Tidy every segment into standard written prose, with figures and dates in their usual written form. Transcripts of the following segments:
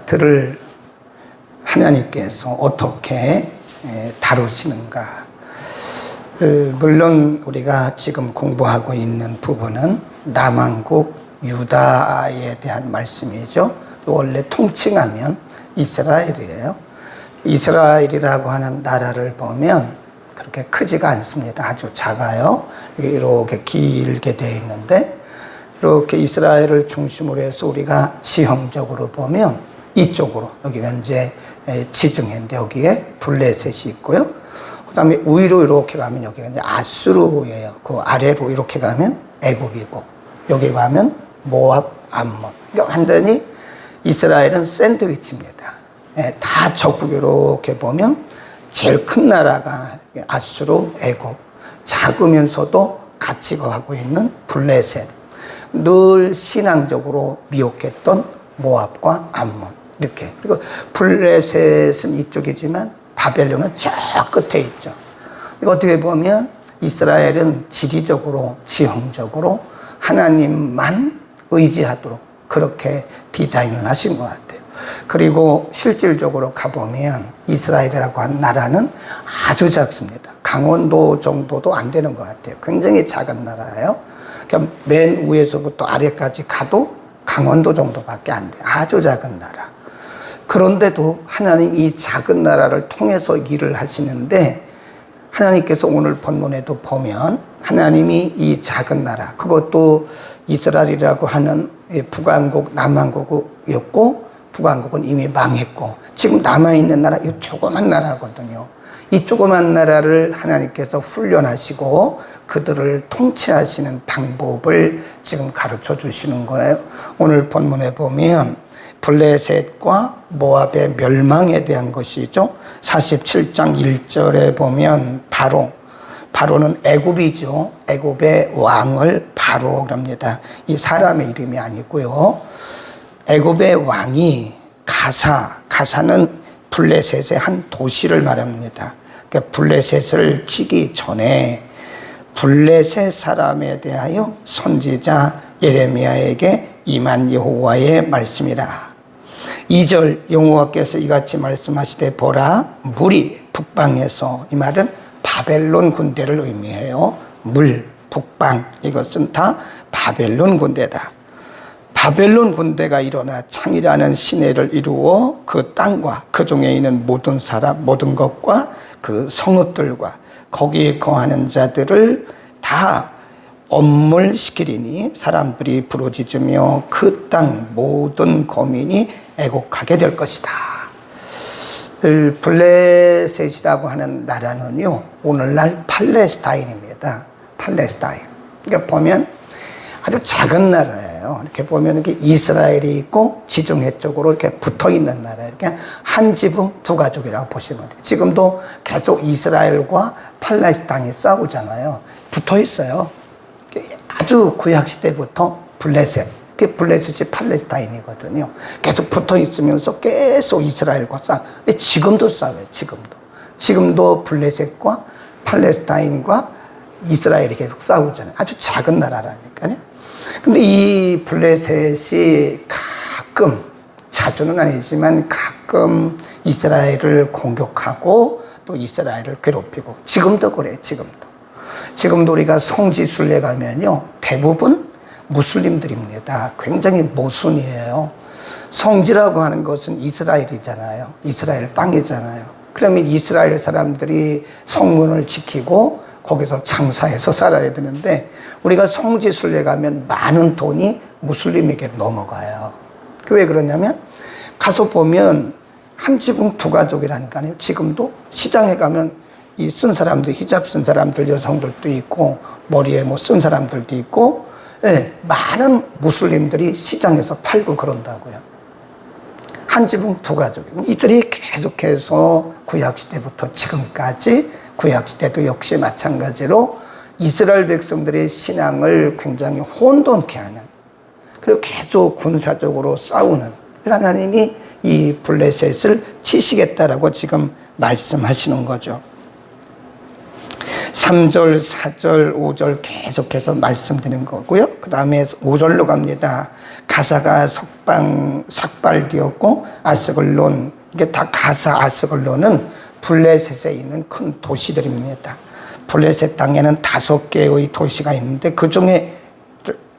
들을 하나님께서 어떻게 다루시는가. 물론 우리가 지금 공부하고 있는 부분은 남왕국 유다에 대한 말씀이죠. 원래 통칭하면 이스라엘이에요. 이스라엘이라고 하는 나라를 보면 그렇게 크지가 않습니다. 아주 작아요. 이렇게 길게 되어 있는데, 이렇게 이스라엘을 중심으로 해서 우리가 지형적으로 보면 이쪽으로, 여기가 이제 지중해인데 여기에 블레셋이 있고요. 그 다음에 위로 이렇게 가면 여기가 이제 아수르예요. 그 아래로 이렇게 가면 애굽이고, 여기 가면 모압, 암몬. 완전히 이스라엘은 샌드위치입니다. 다 적국에 이렇게 보면 제일 큰 나라가 아수르, 애굽, 작으면서도 같이 가고 있는 블레셋, 늘 신앙적으로 미혹했던 모압과 암몬, 이렇게. 그리고 블레셋은 이쪽이지만 바벨론은 저 끝에 있죠. 이거 어떻게 보면 이스라엘은 지리적으로, 지형적으로 하나님만 의지하도록 그렇게 디자인을 하신 것 같아요. 그리고 실질적으로 가보면 이스라엘이라고 하는 나라는 아주 작습니다. 강원도 정도도 안 되는 것 같아요. 굉장히 작은 나라예요. 그러니까 맨 위에서부터 아래까지 가도 강원도 정도밖에 안 돼요. 아주 작은 나라. 그런데도 하나님 이 작은 나라를 통해서 일을 하시는데, 하나님께서 오늘 본문에도 보면 하나님이 이 작은 나라, 그것도 이스라엘이라고 하는 북왕국, 남왕국이었고, 북왕국은 이미 망했고 지금 남아있는 나라, 이 조그만 나라거든요. 이 조그만 나라를 하나님께서 훈련하시고 그들을 통치하시는 방법을 지금 가르쳐 주시는 거예요. 오늘 본문에 보면 블레셋과 모압의 멸망에 대한 것이죠. 47장 1절에 보면 바로는 애굽이죠. 애굽의 왕을 바로 그럽니다. 이 사람의 이름이 아니고요. 애굽의 왕이 가사는 블레셋의 한 도시를 말합니다. 그러니까 블레셋을 치기 전에 블레셋 사람에 대하여 선지자 예레미야에게 임한 여호와의 말씀이라. 2절 여호와께서 이같이 말씀하시되 보라, 물이 북방에서, 이 말은 바벨론 군대를 의미해요. 물, 북방, 이것은 다 바벨론 군대다. 바벨론 군대가 일어나 창이라는 시내를 이루어 그 땅과 그 중에 있는 모든 사람, 모든 것과 그 성읍들과 거기에 거하는 자들을 다 엄물시키리니 사람들이 부르짖으며 그 땅 모든 거민이 애곡하게 될 것이다. 블레셋이라고 하는 나라는요, 오늘날 팔레스타인입니다. 팔레스타인. 그러니까 보면 아주 작은 나라예요. 이렇게 보면 이렇게 이스라엘이 있고 지중해 쪽으로 이렇게 붙어 있는 나라예요. 그냥 한 지붕 두 가족이라고 보시면 돼요. 지금도 계속 이스라엘과 팔레스타인이 싸우잖아요. 붙어 있어요. 아주 구약 시대부터 블레셋, 블레셋이 팔레스타인이거든요. 계속 붙어 있으면서 계속 이스라엘과 싸워. 근데 지금도 싸워요. 지금도 블레셋과 팔레스타인과 이스라엘이 계속 싸우잖아요. 아주 작은 나라라니까요. 근데 이 블레셋이 가끔, 자주는 아니지만 가끔 이스라엘을 공격하고 또 이스라엘을 괴롭히고, 지금도 그래요. 지금도 우리가 성지순례 가면요, 대부분 무슬림들입니다. 굉장히 모순이에요. 성지라고 하는 것은 이스라엘이잖아요. 이스라엘 땅이잖아요. 그러면 이스라엘 사람들이 성문을 지키고 거기서 장사해서 살아야 되는데, 우리가 성지순례 가면 많은 돈이 무슬림에게 넘어가요. 왜 그러냐면 가서 보면 한 지붕 두 가족이라니까요. 지금도 시장에 가면 이 쓴 사람들, 히잡 쓴 사람들, 여성들도 있고 머리에 뭐 쓴 사람들도 있고, 많은 무슬림들이 시장에서 팔고 그런다고요. 한 지붕 두 가족. 이들이 계속해서 구약시대부터 지금까지, 구약시대도 역시 마찬가지로 이스라엘 백성들의 신앙을 굉장히 혼돈케 하는, 그리고 계속 군사적으로 싸우는, 하나님이 이 블레셋을 치시겠다라고 지금 말씀하시는 거죠. 3절, 4절, 5절 계속해서 말씀드린 거고요. 그 다음에 5절로 갑니다. 가사가 삭발되었고 아스글론, 이게 다 가사. 아스글론은 블레셋에 있는 큰 도시들입니다. 블레셋 땅에는 5개의 도시가 있는데 그 중에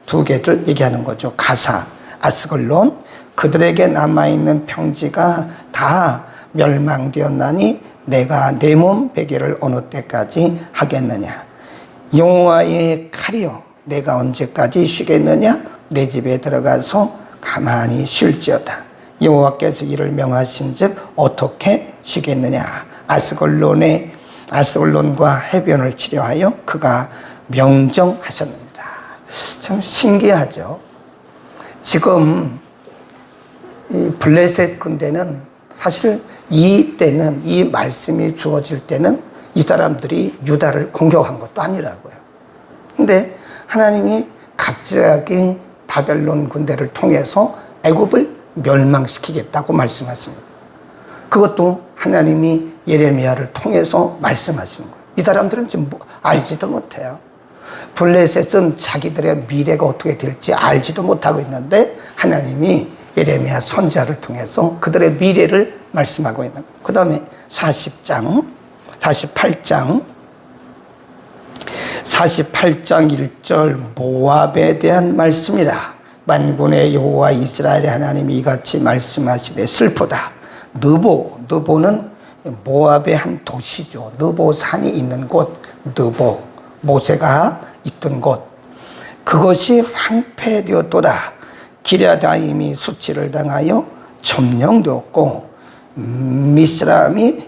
2개를 얘기하는 거죠. 가사, 아스글론. 그들에게 남아있는 평지가 다 멸망되었나니 내가 내 몸 베개를 어느 때까지 하겠느냐. 여호와의 칼이여, 내가 언제까지 쉬겠느냐. 내 집에 들어가서 가만히 쉴지어다. 여호와께서 이를 명하신즉 어떻게 쉬겠느냐. 아스글론과 해변을 치려하여 그가 명정하셨습니다. 참 신기하죠. 지금 이 블레셋 군대는 사실 이때는, 이 말씀이 주어질 때는 이 사람들이 유다를 공격한 것도 아니라고요. 근데 하나님이 갑자기 바벨론 군대를 통해서 애굽을 멸망시키겠다고 말씀하십니다. 그것도 하나님이 예레미야를 통해서 말씀하시는 거예요. 이 사람들은 지금 알지도 못해요. 블레셋은 자기들의 미래가 어떻게 될지 알지도 못하고 있는데 하나님이 예레미야 선지자를 통해서 그들의 미래를 말씀하고 있는 거예요. 그 다음에 48장 1절 모압에 대한 말씀이라. 만군의 여호와 이스라엘의 하나님이 이같이 말씀하시되 슬프다. 느보는 모압의 한 도시죠. 느보 산이 있는 곳, 느보, 모세가 있던 곳. 그것이 황폐되었도다. 기랴다임이 수치를 당하여 점령되었고 미스갑이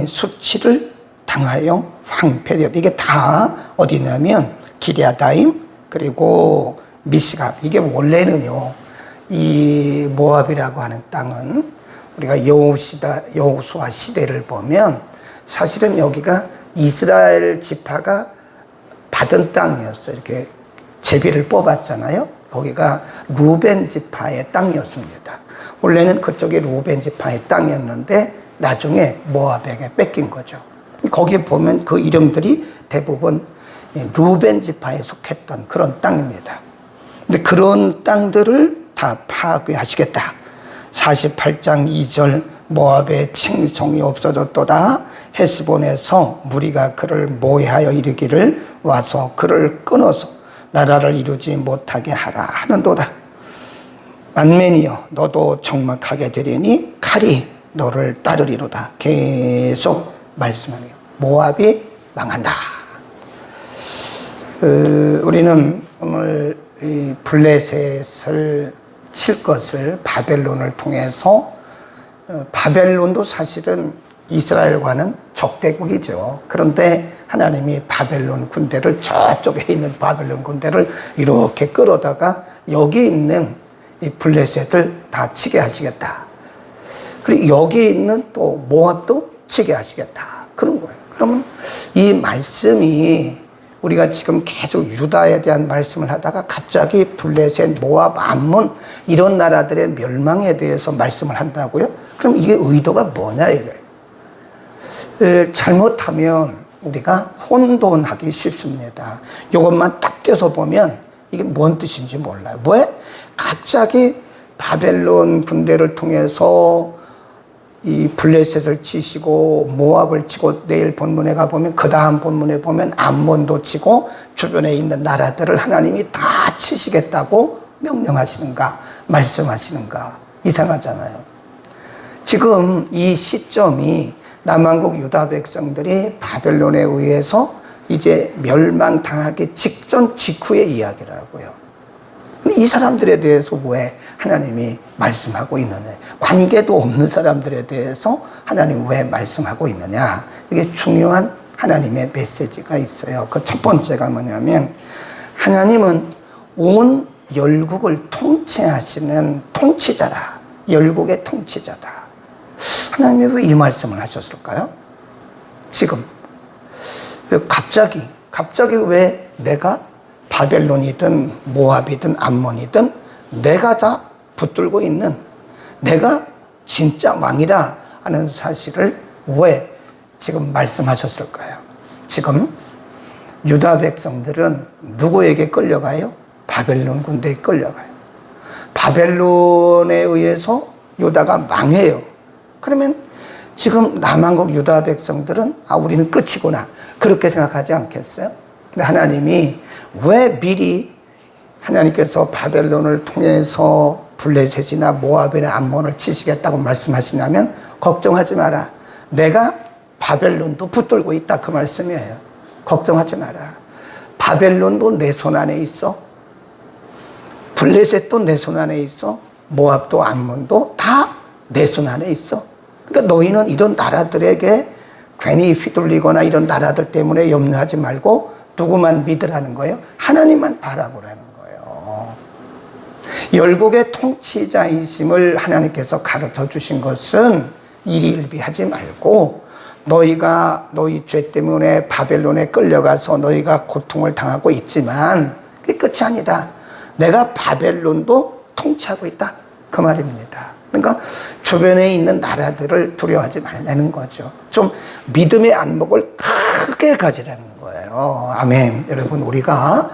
수치를 당하여 황폐되었다. 이게 다 어디냐면 기랴다임 그리고 미스갑. 이게 원래는요, 이 모압이라고 하는 땅은 우리가 여호수아 시대를 보면 사실은 여기가 이스라엘 지파가 받은 땅이었어요. 이렇게 제비를 뽑았잖아요. 거기가 루벤 지파의 땅이었습니다. 원래는 그쪽이 루벤 지파의 땅이었는데 나중에 모압에게 뺏긴 거죠. 거기에 보면 그 이름들이 대부분 루벤 지파에 속했던 그런 땅입니다. 근데 그런 땅들을 다 파괴하시겠다. 48장 2절 모압의 칭송이 없어졌도다. 헤스본에서 무리가 그를 모해하여 이르기를 와서 그를 끊어서 나라를 이루지 못하게 하라 하는도다. 만맨이여 너도 적막하게 되리니 칼이 너를 따르리로다. 계속 말씀하네요. 모압이 망한다. 우리는 오늘 이 블레셋을 칠 것을 바벨론을 통해서, 바벨론도 사실은 이스라엘과는 적대국이죠. 그런데 하나님이 바벨론 군대를, 저쪽에 있는 바벨론 군대를 이렇게 끌어다가 여기 있는 이 블레셋을 다 치게 하시겠다. 그리고 여기 있는 또 모압도 치게 하시겠다. 그런 거예요. 그러면 이 말씀이 우리가 지금 계속 유다에 대한 말씀을 하다가 갑자기 블레셋, 모압, 암몬 이런 나라들의 멸망에 대해서 말씀을 한다고요? 그럼 이게 의도가 뭐냐 이거예요. 잘못하면 우리가 혼돈하기 쉽습니다. 이것만 딱 떼서 보면 이게 뭔 뜻인지 몰라요. 왜? 갑자기 바벨론 군대를 통해서 이 블레셋을 치시고 모압을 치고, 내일 본문에 가보면 그 다음 본문에 보면 암몬도 치고 주변에 있는 나라들을 하나님이 다 치시겠다고 명령하시는가 말씀하시는가. 이상하잖아요. 지금 이 시점이 남한국 유다 백성들이 바벨론에 의해서 이제 멸망당하기 직전 직후의 이야기라고요. 이 사람들에 대해서 왜 하나님이 말씀하고 있느냐, 관계도 없는 사람들에 대해서 하나님 왜 말씀하고 있느냐, 이게 중요한 하나님의 메시지가 있어요. 그 첫 번째가 뭐냐면 하나님은 온 열국을 통치하시는 통치자다. 열국의 통치자다. 하나님이 왜 이 말씀을 하셨을까요? 지금 갑자기 왜 내가 바벨론이든 모압이든 암몬이든 내가 다 붙들고 있는, 내가 진짜 왕이라 하는 사실을 왜 지금 말씀하셨을까요? 지금 유다 백성들은 누구에게 끌려가요? 바벨론 군대에 끌려가요. 바벨론에 의해서 유다가 망해요. 그러면 지금 남한국 유다 백성들은 우리는 끝이구나 그렇게 생각하지 않겠어요? 근데 하나님이 왜 미리 하나님께서 바벨론을 통해서 블레셋이나 모압이나 암몬을 치시겠다고 말씀하시냐면 걱정하지 마라. 내가 바벨론도 붙들고 있다 그 말씀이에요. 걱정하지 마라. 바벨론도 내 손 안에 있어. 블레셋도 내 손 안에 있어. 모압도 암몬도 다 내 손 안에 있어. 그러니까 너희는 이런 나라들에게 괜히 휘둘리거나 이런 나라들 때문에 염려하지 말고 누구만 믿으라는 거예요? 하나님만 바라보라는 거예요. 열국의 통치자이심을 하나님께서 가르쳐 주신 것은 일희일비하지 말고 너희 죄 때문에 바벨론에 끌려가서 너희가 고통을 당하고 있지만 그게 끝이 아니다. 내가 바벨론도 통치하고 있다. 그 말입니다. 그러니까 주변에 있는 나라들을 두려워하지 말라는 거죠. 좀 믿음의 안목을 크게 가지라는 거예요. 아멘. 여러분, 우리가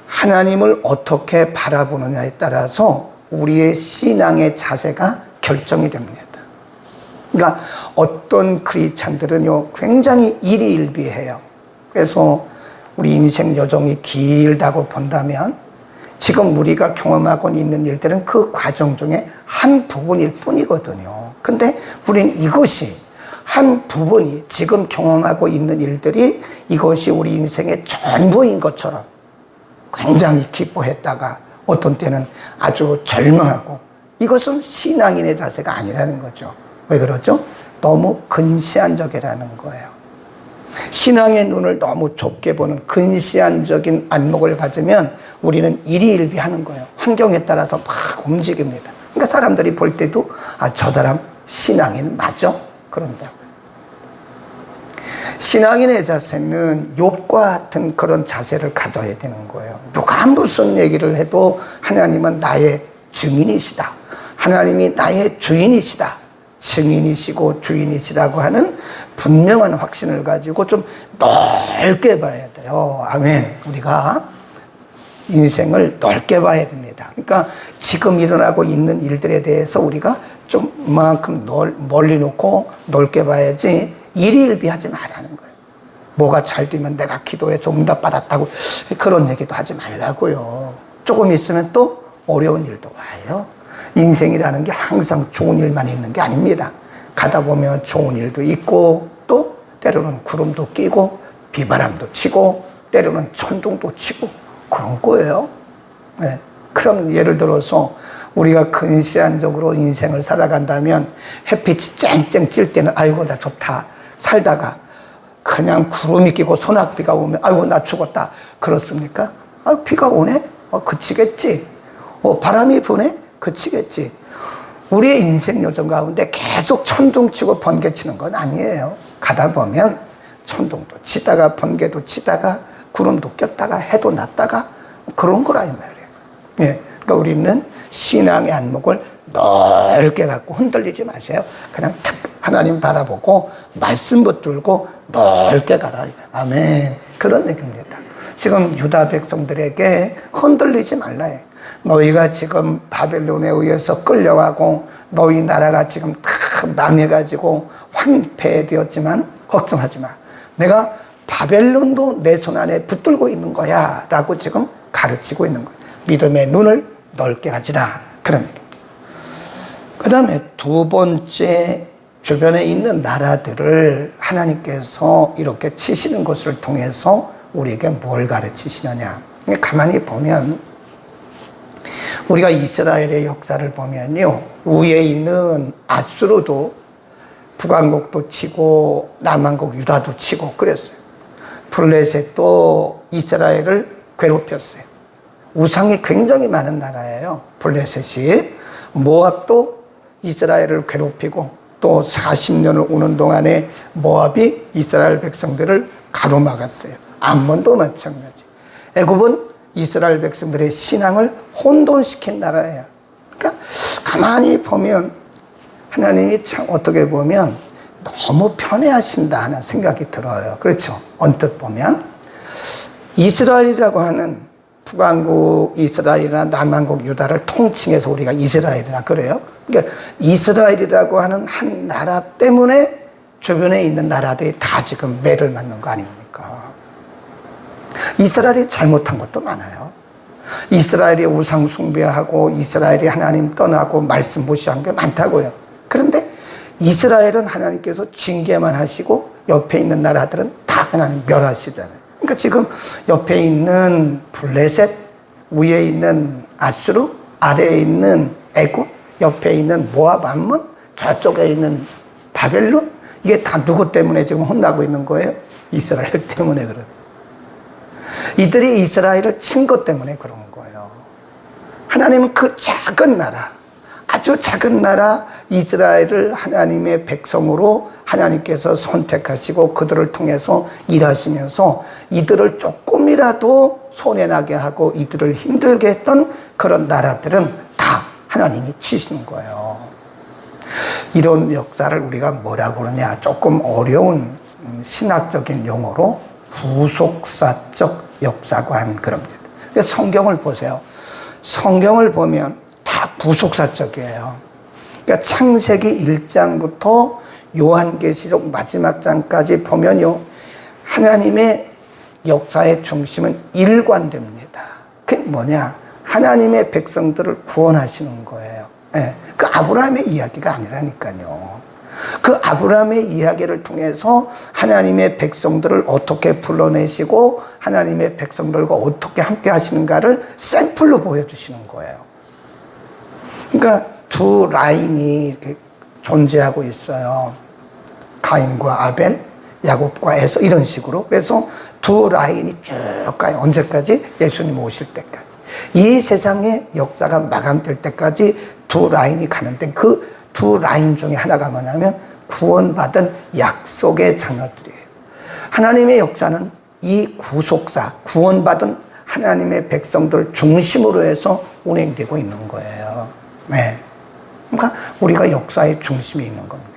하나님을 어떻게 바라보느냐에 따라서 우리의 신앙의 자세가 결정이 됩니다. 그러니까 어떤 크리스찬들은요 굉장히 일희일비해요. 그래서 우리 인생 여정이 길다고 본다면 지금 우리가 경험하고 있는 일들은 그 과정 중에 한 부분일 뿐이거든요. 근데 우리는 이것이 한 부분이 지금 경험하고 있는 일들이 이것이 우리 인생의 전부인 것처럼 굉장히 기뻐했다가 어떤 때는 아주 절망하고, 이것은 신앙인의 자세가 아니라는 거죠. 왜 그러죠? 너무 근시안적이라는 거예요. 신앙의 눈을 너무 좁게 보는 근시안적인 안목을 가지면 우리는 일희일비하는 거예요. 환경에 따라서 막 움직입니다. 그러니까 사람들이 볼 때도 저 사람 신앙인 맞아? 그런다고요. 신앙인의 자세는 욥과 같은 그런 자세를 가져야 되는 거예요. 누가 무슨 얘기를 해도 하나님은 나의 증인이시다. 하나님이 나의 주인이시다. 증인이시고 주인이시라고 하는 분명한 확신을 가지고 좀 넓게 봐야 돼요. 아멘. 우리가 인생을 넓게 봐야 됩니다. 그러니까 지금 일어나고 있는 일들에 대해서 우리가 좀 이만큼 멀리 놓고 넓게 봐야지 일희일비하지 말라는 거예요. 뭐가 잘 되면 내가 기도해서 응답받았다고 그런 얘기도 하지 말라고요. 조금 있으면 또 어려운 일도 와요. 인생이라는 게 항상 좋은 일만 있는 게 아닙니다. 가다 보면 좋은 일도 있고 또 때로는 구름도 끼고 비바람도 치고 때로는 천둥도 치고 그런 거예요. 네. 그럼 예를 들어서 우리가 근시안적으로 인생을 살아간다면 햇빛이 쨍쨍 찔 때는 아이고 나 좋다. 살다가 그냥 구름이 끼고 소낙비가 오면 아이고 나 죽었다. 그렇습니까? 비가 오네? 그치겠지. 바람이 부네? 그치겠지. 우리의 인생 요정 가운데 계속 천둥치고 번개치는 건 아니에요. 가다 보면 천둥도 치다가 번개도 치다가 구름도 꼈다가 해도 났다가 그런 거라 이 말이에요. 예. 그러니까 우리는 신앙의 안목을 넓게 갖고 흔들리지 마세요. 그냥 탁 하나님 바라보고 말씀 붙들고 넓게 가라. 아멘. 그런 얘기입니다. 지금 유다 백성들에게 흔들리지 말라 해. 너희가 지금 바벨론에 의해서 끌려가고 너희 나라가 지금 다 망해가지고 황폐되었지만 걱정하지 마. 내가 바벨론도 내 손 안에 붙들고 있는 거야 라고 지금 가르치고 있는 거야. 믿음의 눈을 넓게 하지라. 그런 얘기입니다. 그 다음에 두 번째, 주변에 있는 나라들을 하나님께서 이렇게 치시는 것을 통해서 우리에게 뭘 가르치시느냐. 가만히 보면 우리가 이스라엘의 역사를 보면요, 위에 있는 아수르도 북왕국도 치고 남왕국 유다도 치고 그랬어요. 블레셋도 이스라엘을 괴롭혔어요. 우상이 굉장히 많은 나라예요. 블레셋이. 모압도 이스라엘을 괴롭히고 또 40년을 오는 동안에 모압이 이스라엘 백성들을 가로막았어요. 암몬도 마찬가지. 애굽은 이스라엘 백성들의 신앙을 혼돈시킨 나라예요. 그러니까 가만히 보면 하나님이 참 어떻게 보면 너무 편애하신다 하는 생각이 들어요. 그렇죠? 언뜻 보면 이스라엘이라고 하는 북왕국 이스라엘이나 남왕국 유다를 통칭해서 우리가 이스라엘이라 그래요. 그러니까 이스라엘이라고 하는 한 나라 때문에 주변에 있는 나라들이 다 지금 매를 맞는 거 아닙니까? 이스라엘이 잘못한 것도 많아요. 이스라엘이 우상 숭배하고 이스라엘이 하나님 떠나고 말씀 무시한 게 많다고요. 그런데 이스라엘은 하나님께서 징계만 하시고 옆에 있는 나라들은 다 하나님 멸하시잖아요. 그러니까 지금 옆에 있는 블레셋, 위에 있는 아수르, 아래에 있는 애굽, 옆에 있는 모압, 암몬, 저쪽에 있는 바벨론, 이게 다 누구 때문에 지금 혼나고 있는 거예요? 이스라엘 때문에 그래요. 이들이 이스라엘을 친 것 때문에 그런 거예요. 하나님은 그 작은 나라, 아주 작은 나라 이스라엘을 하나님의 백성으로 하나님께서 선택하시고 그들을 통해서 일하시면서 이들을 조금이라도 손해나게 하고 이들을 힘들게 했던 그런 나라들은 다 하나님이 치시는 거예요. 이런 역사를 우리가 뭐라고 그러냐, 조금 어려운 신학적인 용어로 구속사적 역사관, 그런 겁니다. 성경을 보세요. 성경을 보면 다 구속사적이에요. 그러니까 창세기 1장부터 요한계시록 마지막 장까지 보면요, 하나님의 역사의 중심은 일관됩니다. 그게 뭐냐? 하나님의 백성들을 구원하시는 거예요. 네. 그 아브라함의 이야기가 아니라니까요. 그 아브라함의 이야기를 통해서 하나님의 백성들을 어떻게 불러내시고 하나님의 백성들과 어떻게 함께 하시는가를 샘플로 보여주시는 거예요. 그러니까 두 라인이 이렇게 존재하고 있어요. 가인과 아벨, 야곱과 에서, 이런 식으로. 그래서 두 라인이 쭉 가요. 언제까지? 예수님 오실 때까지. 이 세상의 역사가 마감될 때까지 두 라인이 가는데 그 두 라인 중에 하나가 뭐냐면 구원받은 약속의 자녀들이에요. 하나님의 역사는 이 구속사, 구원받은 하나님의 백성들 중심으로 해서 운행되고 있는 거예요. 네. 그러니까 우리가 역사의 중심에 있는 겁니다.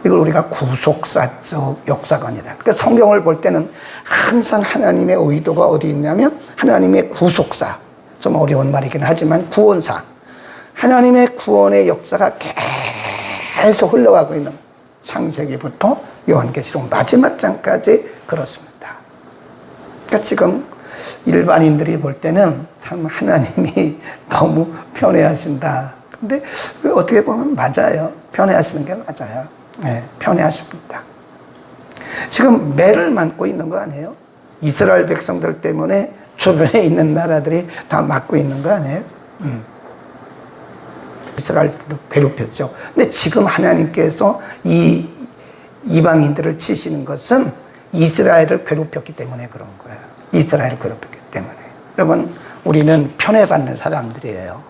이걸 우리가 구속사적 역사관이다. 그러니까 성경을 볼 때는 항상 하나님의 의도가 어디 있냐면 하나님의 구속사, 좀 어려운 말이긴 하지만 구원사, 하나님의 구원의 역사가 계속 흘러가고 있는, 창세기부터 요한계시록 마지막 장까지 그렇습니다. 그러니까 지금 일반인들이 볼 때는 참 하나님이 너무 편애하신다. 근데 어떻게 보면 맞아요. 편애하시는 게 맞아요. 네, 편애하십니다. 지금 매를 맞고 있는 거 아니에요? 이스라엘 백성들 때문에 주변에 있는 나라들이 다 맞고 있는 거 아니에요? 이스라엘도 괴롭혔죠. 근데 지금 하나님께서 이 이방인들을 치시는 것은 이스라엘을 괴롭혔기 때문에 그런 거예요. 이스라엘을 괴롭혔기 때문에. 여러분, 우리는 편애받는 사람들이에요.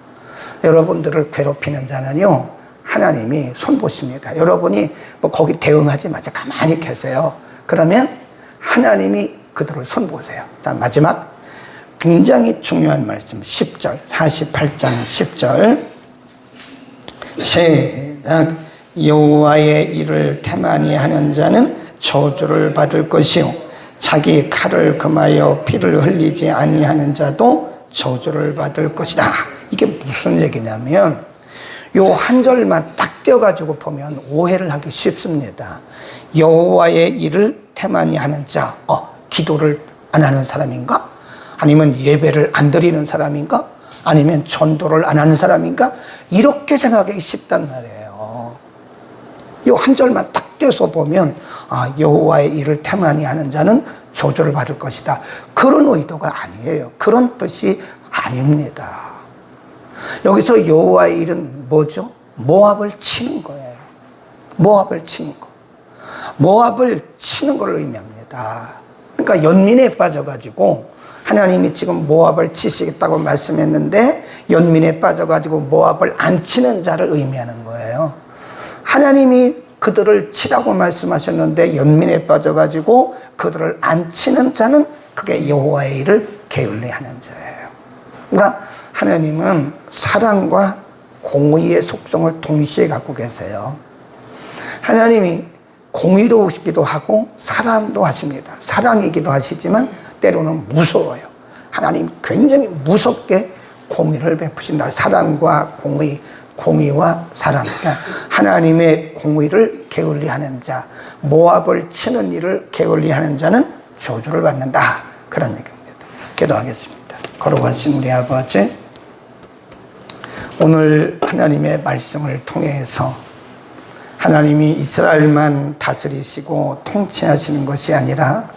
여러분들을 괴롭히는 자는요, 하나님이 손보십니다. 여러분이 뭐 거기 대응하지 마세요. 가만히 계세요. 그러면 하나님이 그들을 손보세요. 자, 마지막 굉장히 중요한 말씀, 10절, 48장 10절. 시작. 여호와의 일을 태만히 하는 자는 저주를 받을 것이요 자기 칼을 금하여 피를 흘리지 아니하는 자도 저주를 받을 것이다. 이게 무슨 얘기냐면 요 한 절만 딱 떼어가지고 보면 오해를 하기 쉽습니다. 여호와의 일을 태만히 하는 자, 기도를 안 하는 사람인가? 아니면 예배를 안 드리는 사람인가? 아니면 전도를 안 하는 사람인가? 이렇게 생각하기 쉽단 말이에요. 이 한 절만 딱 떼서 보면 여호와의 일을 태만히 하는 자는 저주를 받을 것이다. 그런 의도가 아니에요. 그런 뜻이 아닙니다. 여기서 여호와의 일은 뭐죠? 모압을 치는 거예요. 모압을 치는 거. 모압을 치는 걸 의미합니다. 그러니까 연민에 빠져가지고 하나님이 지금 모압을 치시겠다고 말씀했는데 연민에 빠져가지고 모압을 안 치는 자를 의미하는 거예요. 하나님이 그들을 치라고 말씀하셨는데 연민에 빠져가지고 그들을 안 치는 자는 그게 여호와의 일을 게을리하는 자예요. 그러니까 하나님은 사랑과 공의의 속성을 동시에 갖고 계세요. 하나님이 공의로우시기도 하고 사랑도 하십니다. 사랑이기도 하시지만 때로는 무서워요. 하나님 굉장히 무섭게 공의를 베푸신다. 사랑과 공의, 공의와 사랑. 그러니까 하나님의 공의를 게을리하는 자, 모압을 치는 일을 게을리하는 자는 저주를 받는다. 그런 얘기입니다. 기도하겠습니다. 거룩하신 우리 아버지, 오늘 하나님의 말씀을 통해서 하나님이 이스라엘만 다스리시고 통치하시는 것이 아니라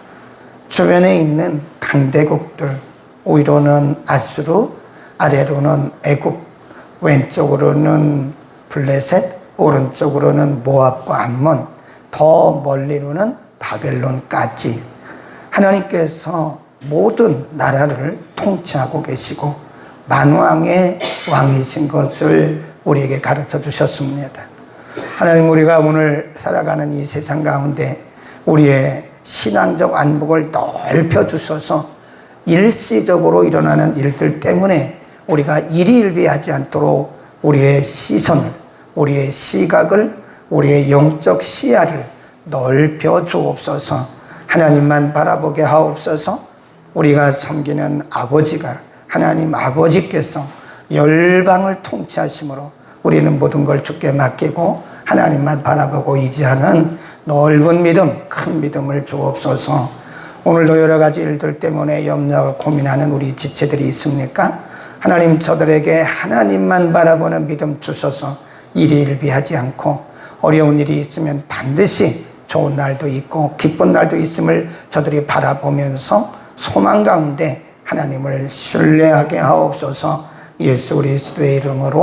주변에 있는 강대국들, 위로는 아수르, 아래로는 애굽, 왼쪽으로는 블레셋, 오른쪽으로는 모압과 암몬, 더 멀리로는 바벨론까지 하나님께서 모든 나라를 통치하고 계시고 만왕의 왕이신 것을 우리에게 가르쳐 주셨습니다. 하나님, 우리가 오늘 살아가는 이 세상 가운데 우리의 신앙적 안목을 넓혀 주셔서 일시적으로 일어나는 일들 때문에 우리가 일희일비하지 않도록 우리의 시선을, 우리의 시각을, 우리의 영적 시야를 넓혀 주옵소서. 하나님만 바라보게 하옵소서. 우리가 섬기는 아버지가, 하나님 아버지께서 열방을 통치하심으로 우리는 모든 걸 주께 맡기고 하나님만 바라보고 의지하는 넓은 믿음, 큰 믿음을 주옵소서. 오늘도 여러 가지 일들 때문에 염려하고 고민하는 우리 지체들이 있습니까? 하나님, 저들에게 하나님만 바라보는 믿음 주셔서 일희일비하지 않고 어려운 일이 있으면 반드시 좋은 날도 있고 기쁜 날도 있음을 저들이 바라보면서 소망 가운데 하나님을 신뢰하게 하옵소서. 예수 그리스도의 이름으로